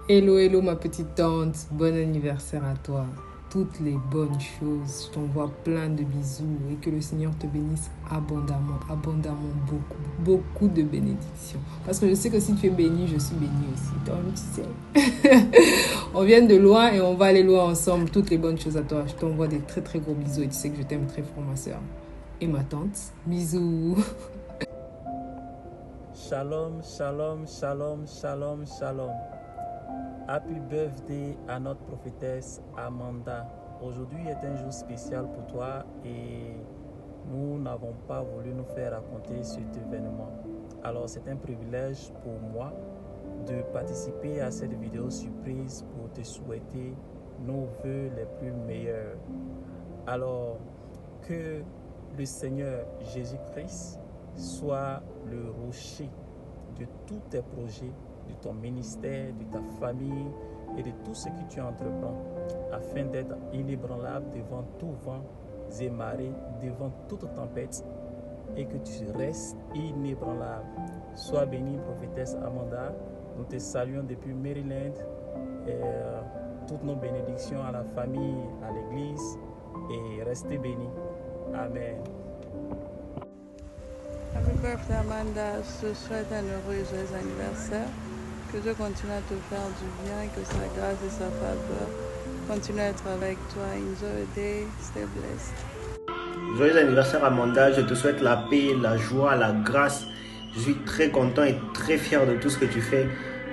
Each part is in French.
Hello, hello ma petite tante, bon anniversaire à toi. Toutes les bonnes choses, je t'envoie plein de bisous et que le Seigneur te bénisse abondamment, abondamment, beaucoup, beaucoup de bénédictions. Parce que je sais que si tu es béni, je suis béni aussi. Donc tu sais, on vient de loin et on va aller loin ensemble. Toutes les bonnes choses à toi. Je t'envoie des très très gros bisous et tu sais que je t'aime très fort ma soeur. Et ma tante, bisous. Shalom, shalom, shalom, shalom, shalom. Happy birthday à notre prophétesse Amanda. Aujourd'hui est un jour spécial pour toi et nous n'avons pas voulu nous faire raconter cet événement. Alors c'est un privilège pour moi de participer à cette vidéo surprise pour te souhaiter nos vœux les plus meilleurs. Alors que le Seigneur Jésus-Christ soit le rocher de tous tes projets, de ton ministère, de ta famille et de tout ce que tu entreprends, afin d'être inébranlable devant tout vent et marée, devant toute tempête, et que tu restes inébranlable. Sois bénie, prophétesse Amanda. Nous te saluons depuis Maryland. Et, toutes nos bénédictions à la famille, à l'église, et restez bénis. Amen. Happy birthday Amanda, je te souhaite un heureux et joyeux anniversaire. Que Dieu continue à te faire du bien, que sa grâce et sa faveur continuent à être avec toi. Enjoy the day, stay blessed. Joyeux anniversaire Amanda, je te souhaite la paix, la joie, la grâce. Je suis très content et très fier de tout ce que tu fais.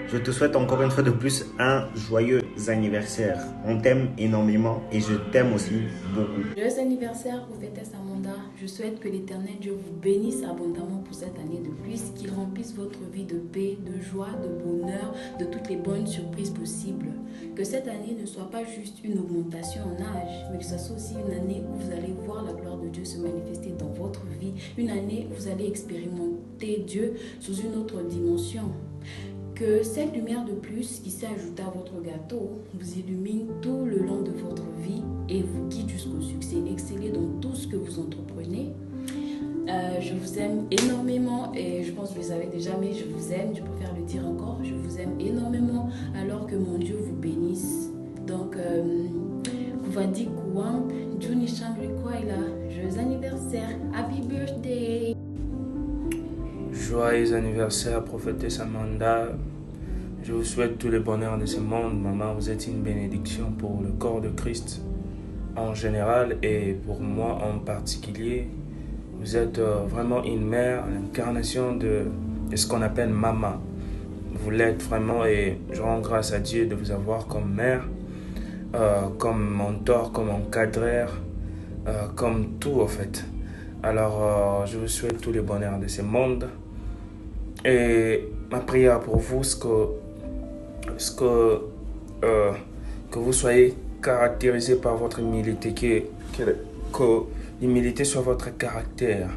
Je te souhaite encore une fois de plus un joyeux anniversaire. On t'aime énormément et je t'aime aussi beaucoup. Joyeux anniversaire, prophétesse Amanda. Je souhaite que l'Éternel Dieu vous bénisse abondamment pour cette année de plus, qu'il remplisse votre vie de paix, de joie, de bonheur, de toutes les bonnes surprises possibles. Que cette année ne soit pas juste une augmentation en âge, mais que ce soit aussi une année où vous allez voir la gloire de Dieu se manifester dans votre vie. Une année où vous allez expérimenter Dieu sous une autre dimension. Que cette lumière de plus qui s'est ajoutée à votre gâteau vous illumine tout le long de votre vie et vous guide jusqu'au succès. Excellez dans tout ce que vous entreprenez. Je vous aime énormément et je pense que vous le savez déjà, mais je vous aime, je préfère le dire encore. Je vous aime énormément alors que mon Dieu vous bénisse. Donc, Kuvadi Kouang, Juni Shangri Kwaila, joyeux anniversaire, happy birthday! Joyeux anniversaire, prophétesse Amanda. Je vous souhaite tout le bonheur de ce monde. Maman, vous êtes une bénédiction pour le corps de Christ en général et pour moi en particulier. Vous êtes vraiment une mère, l'incarnation de ce qu'on appelle maman. Vous l'êtes vraiment et je rends grâce à Dieu de vous avoir comme mère, comme mentor, comme encadreur, comme tout en fait. Alors, je vous souhaite tout le bonheur de ce monde. Et ma prière pour vous, que vous soyez caractérisé par votre humilité, que l'humilité soit votre caractère.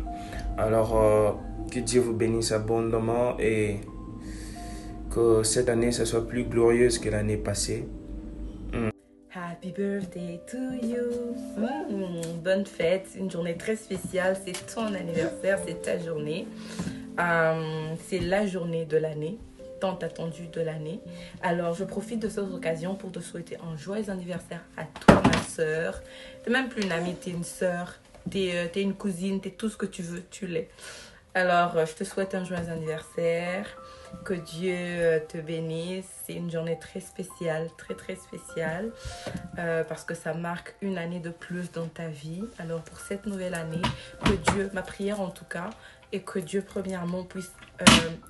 Alors, que Dieu vous bénisse abondamment et que cette année, ça soit plus glorieuse que l'année passée. Happy birthday to you. Bonne fête, une journée très spéciale. C'est ton anniversaire, c'est ta journée. C'est la journée de l'année, tant attendue de l'année. Alors, je profite de cette occasion pour te souhaiter un joyeux anniversaire à toi, ma soeur. T'es même plus une amie, t'es une soeur, t'es une cousine, t'es tout ce que tu veux, tu l'es. Alors, je te souhaite un joyeux anniversaire. Que Dieu te bénisse. C'est une journée très spéciale, très très spéciale, parce que ça marque une année de plus dans ta vie. Alors pour cette nouvelle année, que Dieu, ma prière en tout cas, et que Dieu premièrement puisse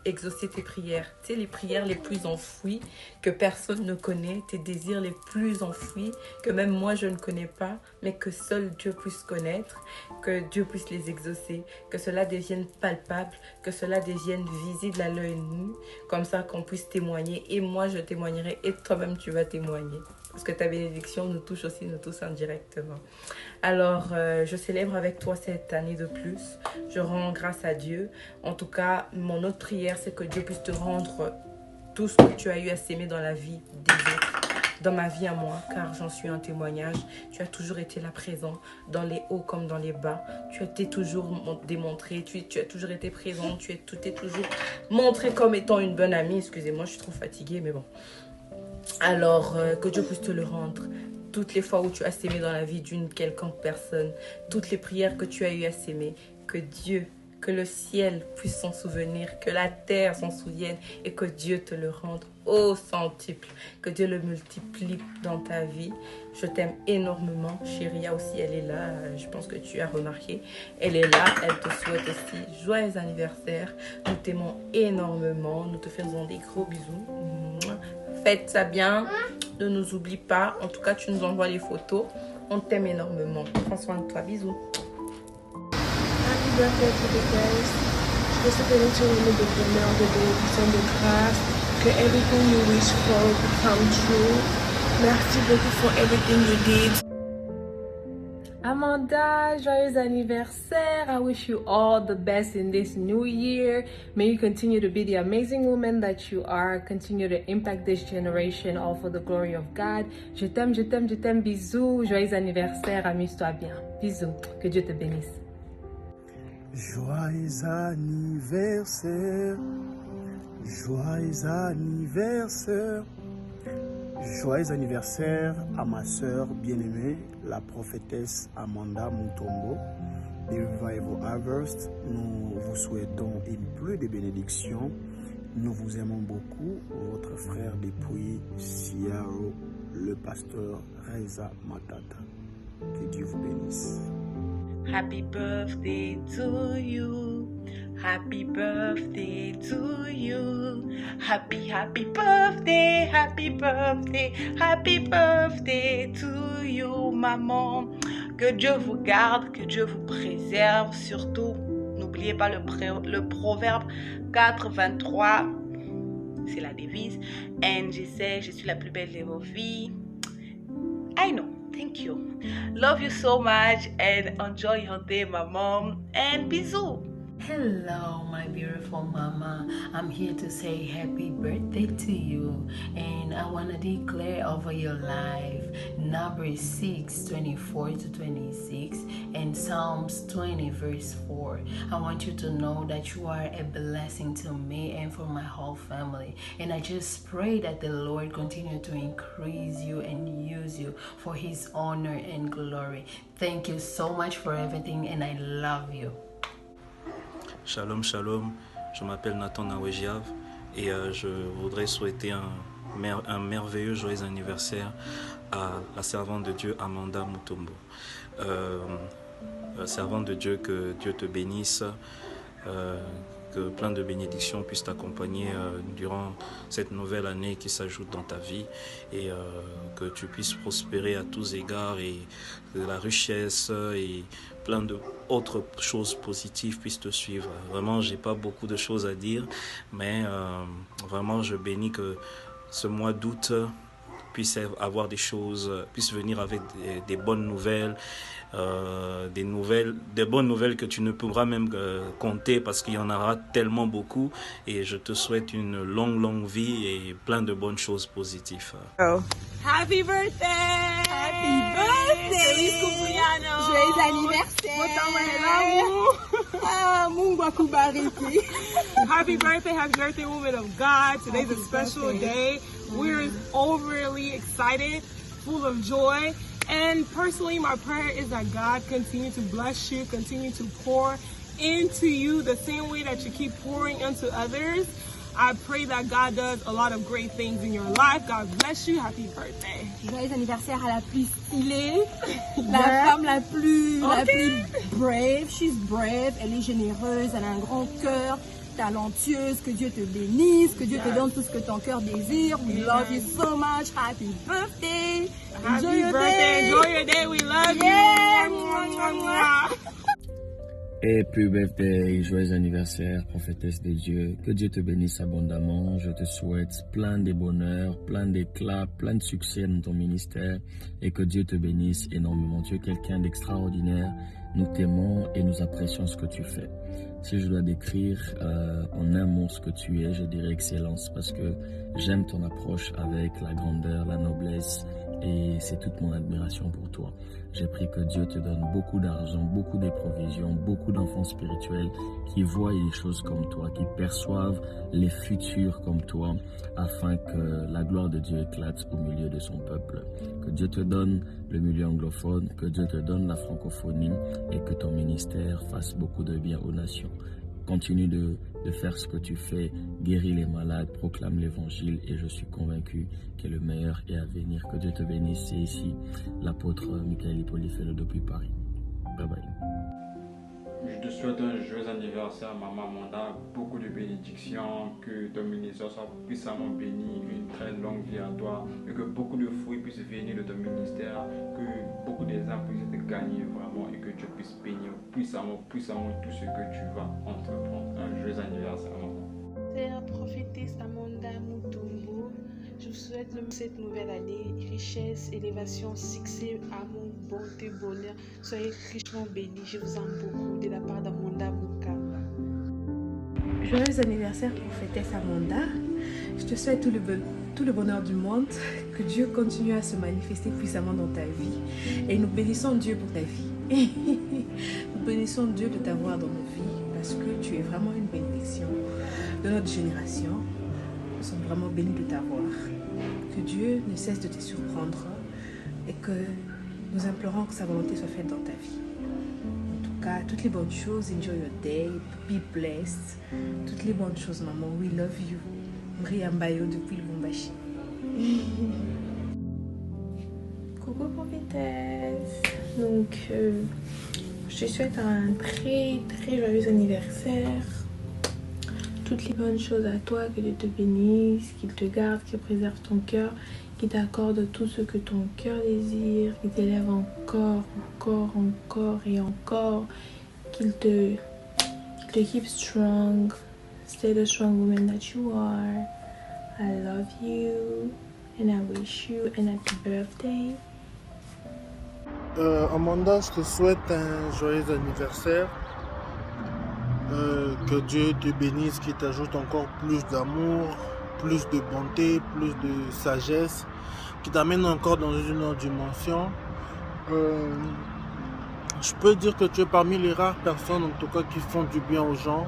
exaucer tes prières. Tu sais, les prières les plus enfouies que personne ne connaît, tes désirs les plus enfouis que même moi je ne connais pas, mais que seul Dieu puisse connaître, que Dieu puisse les exaucer, que cela devienne palpable, que cela devienne visible à l'œil nu, comme ça qu'on puisse témoigner. Et moi je témoignerai et toi-même tu vas témoigner. Parce que ta bénédiction nous touche aussi, nous tous indirectement. Alors, je célèbre avec toi cette année de plus. Je rends grâce à Dieu. En tout cas, mon autre prière, c'est que Dieu puisse te rendre tout ce que tu as eu à s'aimer dans la vie des autres. Dans ma vie à moi, car j'en suis un témoignage. Tu as toujours été là présent, dans les hauts comme dans les bas. Tu as été toujours démontré, tu as toujours été présent, tu t'es toujours montré comme étant une bonne amie. Excusez-moi, je suis trop fatiguée, mais bon. Alors, que Dieu puisse te le rendre. Toutes les fois où tu as s'aimé dans la vie d'une quelconque personne, toutes les prières que tu as eu à s'aimer, que Dieu, que le ciel puisse s'en souvenir, que la terre s'en souvienne et que Dieu te le rende au centuple, que Dieu le multiplie dans ta vie. Je t'aime énormément. Chéria aussi, elle est là. Je pense que tu as remarqué. Elle est là. Elle te souhaite aussi joyeux anniversaire. Nous t'aimons énormément. Nous te faisons des gros bisous. Faites ça bien. Ne nous oublie pas. En tout cas, tu nous envoies les photos. On t'aime énormément. Prends soin de toi. Bisous. Happy birthday to the guys. Je te souhaite une journée de bonheur, de bénédiction, de grâce. Que everything you wish for will come true. Merci beaucoup for everything you did. Amanda, joyeux anniversaire. I wish you all the best in this new year. May you continue to be the amazing woman that you are. Continue to impact this generation, all for the glory of God. Je t'aime, je t'aime, je t'aime. Bisous. Joyeux anniversaire. Amuse-toi bien. Bisous. Que Dieu te bénisse. Joyeux anniversaire. Joyeux anniversaire. Joyeux anniversaire à ma sœur bien-aimée, la prophétesse Amanda Mutombo de Revival Harvest. Nous vous souhaitons une pluie de bénédictions. Nous vous aimons beaucoup. Votre frère depuis Siaro, le pasteur Reza Matata. Que Dieu vous bénisse. Happy birthday to you. Happy birthday to you. Happy birthday, happy birthday, happy birthday to you, maman. Que Dieu vous garde, que Dieu vous préserve. Surtout, n'oubliez pas le proverbe 4:23. C'est la devise. And je sais, je suis la plus belle de vos filles. I know. Thank you. Love you so much and enjoy your day, my mom. And bisous. Hello, my beautiful mama. I'm here to say happy birthday to you. And I want to declare over your life Numbers 6:24-26 and Psalms 20 verse 4. I want you to know that you are a blessing to me and for my whole family. And I just pray that the Lord continue to increase you and use you for his honor and glory. Thank you so much for everything and I love you. Shalom, shalom, je m'appelle Nathan Nawejiav et je voudrais souhaiter un merveilleux joyeux anniversaire à la servante de Dieu Amanda Mutombo. Servante de Dieu, que Dieu te bénisse, que plein de bénédictions puissent t'accompagner durant cette nouvelle année qui s'ajoute dans ta vie et que tu puisses prospérer à tous égards et que la richesse et plein d'autres choses positives puissent te suivre. Vraiment, j'ai pas beaucoup de choses à dire, mais vraiment, je bénis que ce mois d'août puisse avoir des choses, puisse venir avec des bonnes nouvelles, des bonnes nouvelles que tu ne pourras même compter parce qu'il y en aura tellement beaucoup. Et je te souhaite une longue vie et plein de bonnes choses positives. Oh. Happy birthday! Happy birthday! Feliz cumpleaños! Joyeux anniversaire! Mungu akubariki. Happy birthday, woman of God. Today's a special day. We're overly excited, full of joy. And personally, my prayer is that God continue to bless you, continue to pour into you the same way that you keep pouring into others. I pray that God does a lot of great things in your life. God bless you. Happy birthday. Joyeux anniversaire à la plus stylée, la femme la plus brave. She's brave, elle est généreuse, elle a un grand cœur, talentueuse. Que Dieu te bénisse, que Dieu te donne tout ce que ton cœur désire. We love you so much. Happy birthday. Happy birthday. Enjoy your day. We love you. Happy birthday, joyeux anniversaire, prophétesse de Dieu. Que Dieu te bénisse abondamment. Je te souhaite plein de bonheur, plein d'éclat, plein de succès dans ton ministère et que Dieu te bénisse énormément. Tu es quelqu'un d'extraordinaire. Nous t'aimons et nous apprécions ce que tu fais. Si je dois décrire en un mot ce que tu es, je dirais excellence parce que j'aime ton approche avec la grandeur, la noblesse et c'est toute mon admiration pour toi. J'ai pris que Dieu te donne beaucoup d'argent, beaucoup de provisions, beaucoup d'enfants spirituels qui voient les choses comme toi, qui perçoivent les futurs comme toi, afin que la gloire de Dieu éclate au milieu de son peuple. Que Dieu te donne le milieu anglophone, que Dieu te donne la francophonie et que ton ministère fasse beaucoup de bien aux nations. Continue de faire ce que tu fais, guéris les malades, proclame l'évangile et je suis convaincu que le meilleur est à venir. Que Dieu te bénisse. C'est ici l'apôtre Michael Hippolyte depuis Paris. Bye bye. Je te souhaite un joyeux anniversaire, Maman Amanda, beaucoup de bénédictions, que ton ministère soit puissamment béni, une très longue vie à toi, et que beaucoup de fruits puissent venir de ton ministère, que beaucoup d'exemples puissent être gagnés vraiment, et que Dieu puisse bénir puissamment tout ce que tu vas entreprendre. Un joyeux anniversaire, Maman. C'est la prophétesse Amanda Mutombo. Je vous souhaite cette nouvelle année, richesse, élévation, succès, amour, bonté, bonheur. Soyez richement bénis. Je vous aime beaucoup de la part d'Amanda Mukamba. Joyeux anniversaire, prophétesse Amanda. Je te souhaite tout le bonheur du monde. Que Dieu continue à se manifester puissamment dans ta vie. Et nous bénissons Dieu pour ta vie. Nous bénissons Dieu de t'avoir dans nos vies parce que tu es vraiment une bénédiction de notre génération. Nous sommes vraiment bénis de t'avoir. Que Dieu ne cesse de te surprendre et que nous implorons que sa volonté soit faite dans ta vie. En tout cas, toutes les bonnes choses, enjoy your day, be blessed. Toutes les bonnes choses, maman, we love you. Mriambayo depuis Lubumbashi. Coucou prophétesse. Donc, je te souhaite un très très joyeux anniversaire. Toutes les bonnes choses à toi, que Dieu te bénisse, qu'il te garde, qu'il préserve ton cœur, qu'il t'accorde tout ce que ton cœur désire, qu'il t'élève encore et encore, qu'il te keep strong, stay the strong woman that you are. I love you and I wish you a happy birthday. Amanda, je te souhaite un joyeux anniversaire. Que Dieu te bénisse, qu'il t'ajoute encore plus d'amour, plus de bonté, plus de sagesse, qui t'amène encore dans une autre dimension. Je peux dire que tu es parmi les rares personnes en tout cas qui font du bien aux gens,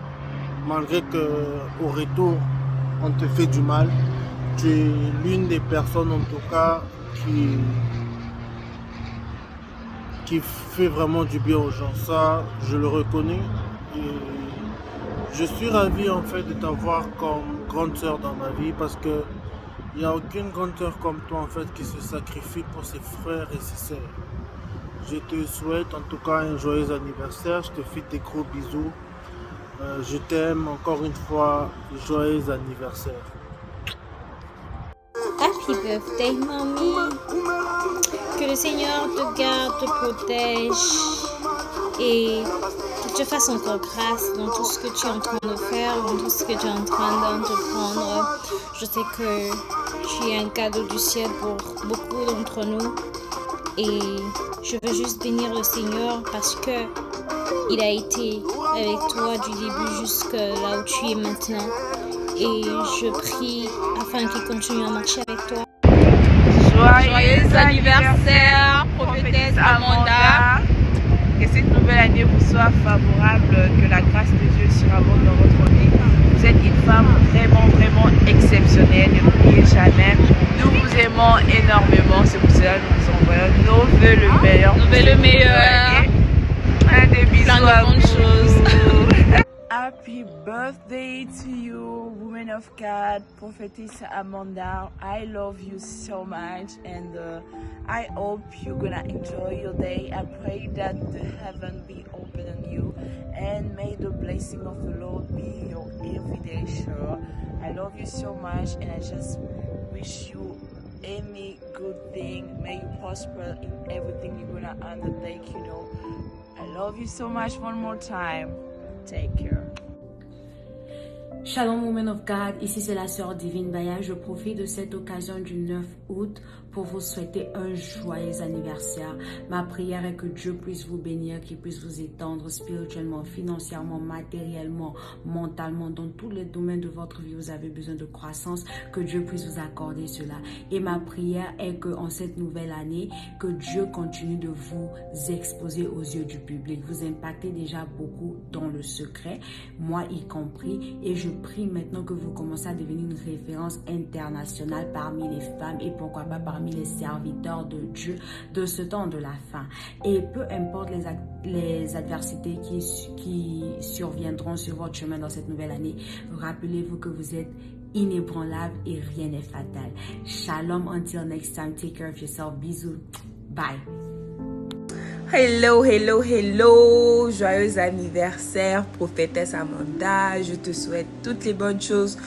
malgré qu'au retour on te fait du mal. Tu es l'une des personnes en tout cas qui fait vraiment du bien aux gens. Ça, je le reconnais. Et je suis ravi en fait de t'avoir comme grande sœur dans ma vie parce que il n'y a aucune grande sœur comme toi en fait qui se sacrifie pour ses frères et ses sœurs. Je te souhaite en tout cas un joyeux anniversaire, je te fais des gros bisous. Je t'aime encore une fois, joyeux anniversaire. Happy birthday, mamie. Que le Seigneur te garde, te protège et qu'il te fasse encore grâce dans tout ce que tu es en train de faire, dans tout ce que tu es en train d'entreprendre. Je sais que tu es un cadeau du ciel pour beaucoup d'entre nous et je veux juste bénir le Seigneur parce que il a été avec toi du début jusqu'à là où tu es maintenant et je prie afin qu'il continue à marcher avec toi. Joyeux anniversaire, prophétesse Amanda. Que cette nouvelle année vous soit favorable, que la grâce de Dieu surabonde dans votre vie. Vous êtes une femme vraiment exceptionnelle, ne l'oubliez jamais. Nous vous aimons énormément, c'est pour cela que nous vous envoyons nos vœux le meilleur. Nos vœux le meilleur. Des bisous plein à de bonnes choses. Happy birthday to you, woman of God, prophetess Amanda. I love you so much and I hope you're gonna enjoy your day. I pray that the heaven be open on you and may the blessing of the Lord be your everyday share. I love you so much and I just wish you any good thing. May you prosper in everything you're gonna undertake, you know. I love you so much one more time. Take care. Shalom Women of God, ici c'est la sœur Divine Baya. Je profite de cette occasion du 9 août pour vous souhaiter un joyeux anniversaire. Ma prière est que Dieu puisse vous bénir, qu'il puisse vous étendre spirituellement, financièrement, matériellement, mentalement, dans tous les domaines de votre vie. Vous avez besoin de croissance, que Dieu puisse vous accorder cela. Et ma prière est que en cette nouvelle année, que Dieu continue de vous exposer aux yeux du public. Vous impactez déjà beaucoup dans le secret, moi y compris, et je prie maintenant que vous commencez à devenir une référence internationale parmi les femmes et pourquoi pas parmi les serviteurs de Dieu de ce temps de la fin. Et peu importe les adversités qui surviendront sur votre chemin dans cette nouvelle année, rappelez-vous que vous êtes inébranlable et rien n'est fatal. Shalom, until next time, take care of yourself. Bisous, bye. Hello, hello, hello, joyeux anniversaire, prophétesse Amanda. Je te souhaite toutes les bonnes choses.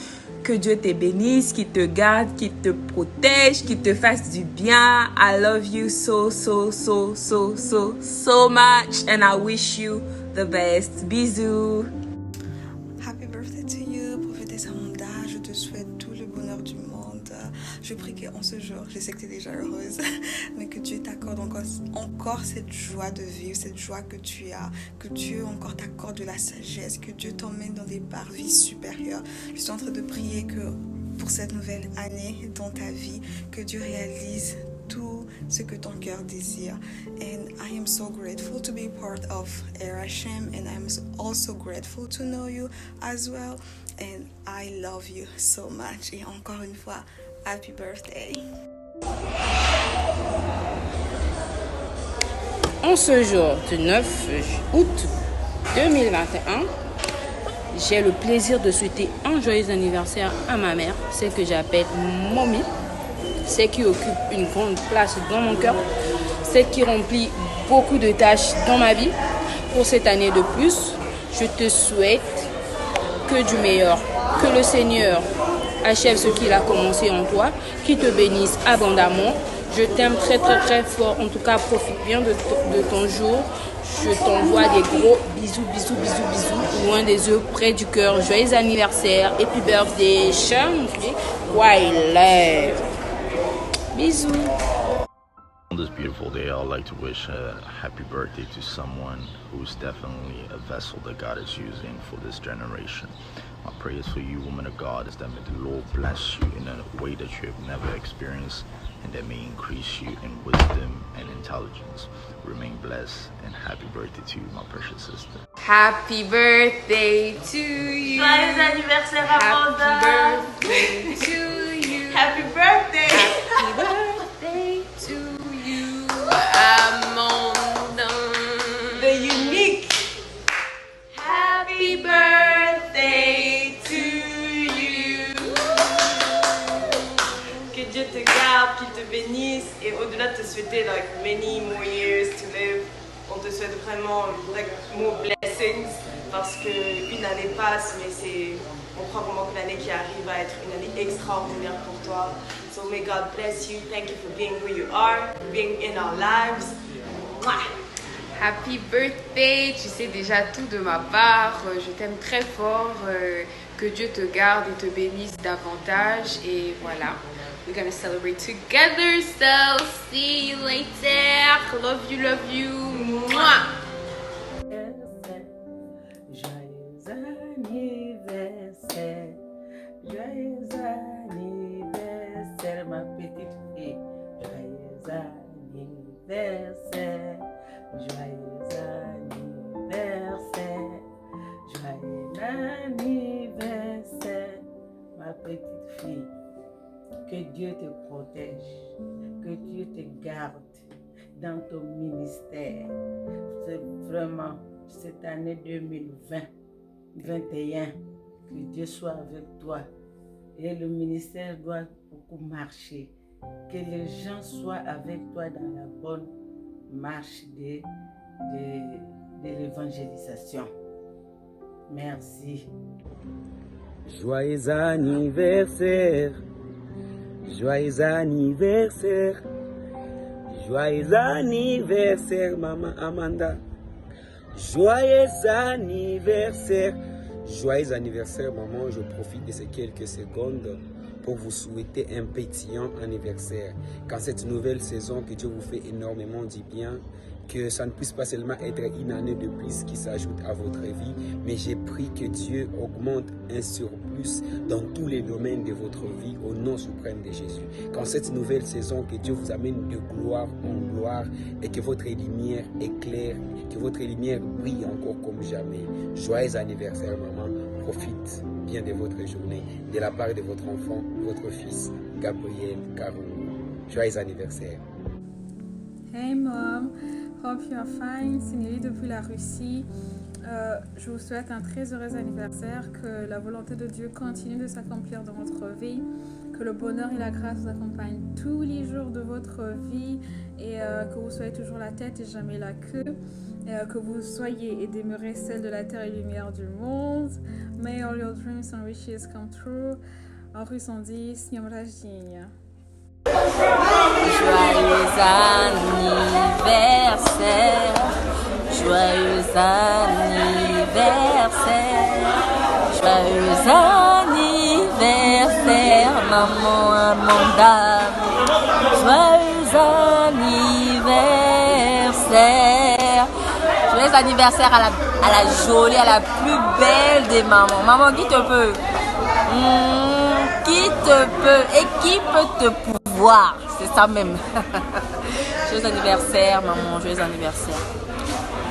Que Dieu te bénisse, qu'il te garde, qu'il te protège, qu'il te fasse du bien. I love you so much and I wish you the best. Bisous. Happy birthday to you, prophétesse Amanda. Je te souhaite tout le bonheur du monde. Je prie qu'en ce jour, je sais que tu es déjà heureuse, mais que Dieu t'accorde encore cette joie de vivre, cette joie que tu as, que Dieu encore t'accorde de la sagesse, que Dieu t'emmène dans des parvis supérieurs. Je suis en train de prier que pour cette nouvelle année dans ta vie, que Dieu réalise tout ce que ton cœur désire. And I am so grateful to be part of Erashem, and I'm also grateful to know you as well. And I love you so much. Et encore une fois, happy birthday. En ce jour du 9 août 2021, j'ai le plaisir de souhaiter un joyeux anniversaire à ma mère, celle que j'appelle Mommy, celle qui occupe une grande place dans mon cœur, celle qui remplit beaucoup de tâches dans ma vie. Pour cette année de plus, je te souhaite que du meilleur, que le Seigneur achève ce qu'il a commencé en toi, qu'il te bénisse abondamment. Je t'aime très fort. En tout cas, profite bien de ton jour. Je t'envoie des gros bisous, loin des yeux, près du cœur. Joyeux anniversaire, happy birthday, Changi, Wiley. Bisous. On this beautiful day, I'd like to wish a happy birthday to someone who's definitely a vessel that God is using for this generation. My prayers for you, woman of God, is that may the Lord bless you in a way that you have never experienced, and that may increase you in wisdom and intelligence. Remain blessed, and happy birthday to you, my precious sister. Happy birthday to you. Joyeux anniversaire, Amanda. Happy birthday to you. Happy birthday. Happy birthday to you, Amanda. The unique. Happy birthday to you. Que Dieu te garde, qu'il te bénisse, et au-delà de te souhaiter like many more years to live, on te souhaite vraiment like more blessings, parce que une année passe, mais on croit vraiment que l'année qui arrive va être une année extraordinaire pour toi. So may God bless you. Thank you for being who you are, being in our lives. Mwah! Happy birthday, tu sais déjà tout de ma part, je t'aime très fort, que Dieu te garde et te bénisse davantage, et voilà, we're gonna celebrate together, so see you later, love you, Mwah. Joyeux anniversaire, joyeux anniversaire, ma petite fille, joyeux anniversaire. Joyeux anniversaire, ma petite fille. Que Dieu te protège, que Dieu te garde dans ton ministère. C'est vraiment cette année 2020-2021, que Dieu soit avec toi. Et le ministère doit beaucoup marcher. Que les gens soient avec toi dans la bonne marche de l'évangélisation. Merci. Joyeux anniversaire, joyeux anniversaire, joyeux anniversaire, maman Amanda. Joyeux anniversaire, maman. Je profite de ces quelques secondes pour vous souhaiter un pétillant anniversaire. Qu'en cette nouvelle saison, que Dieu vous fait énormément du bien, que ça ne puisse pas seulement être une année de plus qui s'ajoute à votre vie, mais j'ai prié que Dieu augmente un surplus dans tous les domaines de votre vie au nom suprême de Jésus. Qu'en cette nouvelle saison, que Dieu vous amène de gloire en gloire et que votre lumière éclaire, que votre lumière brille encore comme jamais. Joyeux anniversaire, maman. Profite bien de votre journée, de la part de votre enfant, votre fils, Gabriel Caro. Joyeux anniversaire. Hey mom, hope you are fine. C'est Nelly depuis la Russie. Je vous souhaite un très heureux anniversaire, que la volonté de Dieu continue de s'accomplir dans votre vie, que le bonheur et la grâce vous accompagnent tous les jours de votre vie et que vous soyez toujours la tête et jamais la queue, que vous soyez et demeurez celle de la terre et lumière du monde. May all your dreams and wishes come true. En russe on dit Sniam Rajdinia. Joyeux anniversaire, joyeux anniversaire, joyeux anniversaire, maman Amanda, joyeux anniversaire, joyeux anniversaire à la jolie, à la plus belle des mamans. Maman, qui te peut? Qui te peut et qui peut te pouvoir? C'est ça même. Joyeux anniversaire, maman, joyeux anniversaire.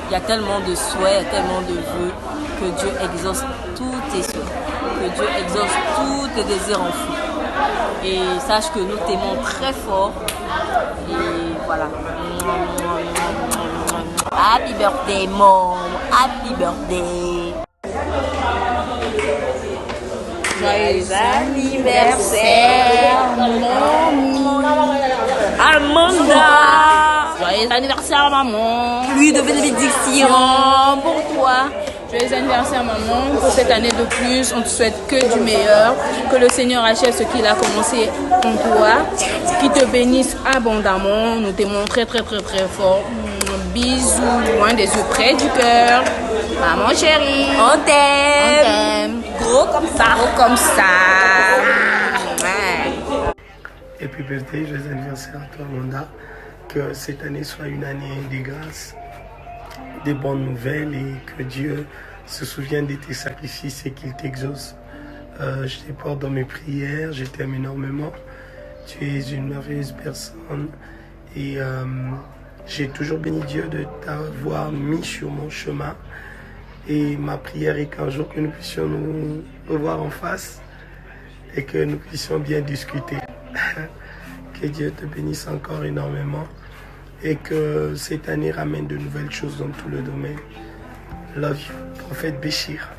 Il y a tellement de souhaits, il y a tellement de vœux, que Dieu exauce tous tes souhaits, que Dieu exauce tous tes désirs enfouis. Et sache que nous t'aimons très fort. Et voilà. Happy birthday, mom. Happy birthday. Joyeux anniversaire, maman. Amanda. Joyeux anniversaire, maman. Plus de bénédictions pour toi. Joyeux anniversaire, maman. Pour cette année de plus, on te souhaite que du meilleur. Que le Seigneur achève ce qu'il a commencé en toi. Qu'il te bénisse abondamment. Nous t'aimons très, très, très, très fort. Bisous, loin des yeux, près du cœur. Maman chérie, on t'aime. On t'aime. Gros comme ça. Gros comme ça. Et puis birthday, joyeux anniversaire à toi, Amanda. Que cette année soit une année de grâce, des bonnes nouvelles et que Dieu se souvienne de tes sacrifices et qu'il t'exauce. Je te porte dans mes prières, je t'aime énormément. Tu es une merveilleuse personne et j'ai toujours béni Dieu de t'avoir mis sur mon chemin. Et ma prière est qu'un jour que nous puissions nous revoir en face et que nous puissions bien discuter. Que Dieu te bénisse encore énormément et que cette année ramène de nouvelles choses dans tout le domaine. Love you, prophète Béchir.